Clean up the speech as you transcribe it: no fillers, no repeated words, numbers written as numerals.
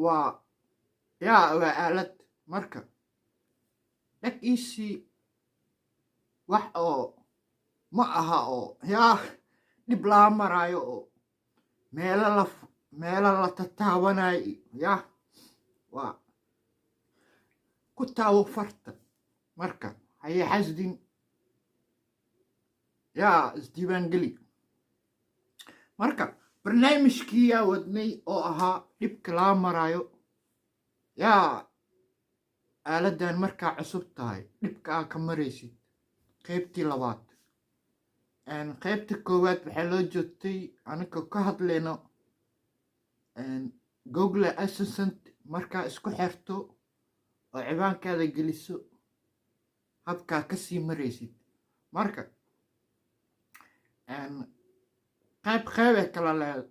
waa yaa waa aalad marka dhaggiisii wax oo ma aha oo yaa dhib laa maraayo oo meelo la tataabanayo yaa waa ku taawo farta marka haye xasdin yaa isdiiwaangeli marka barnaamijkii yaa wadnay oo ahaa dhibka laa maraayo yaa aaladan markaa cusub tahay dhibka aa ka maraysid qaybtii labaad qaybta koowaad waxaa loo joogtay aniga ka hadlayno google assistant markaa isku xirto oo ciwaankaada geliso habkaa kasii maraysid marka qayb qaybay kala leedahay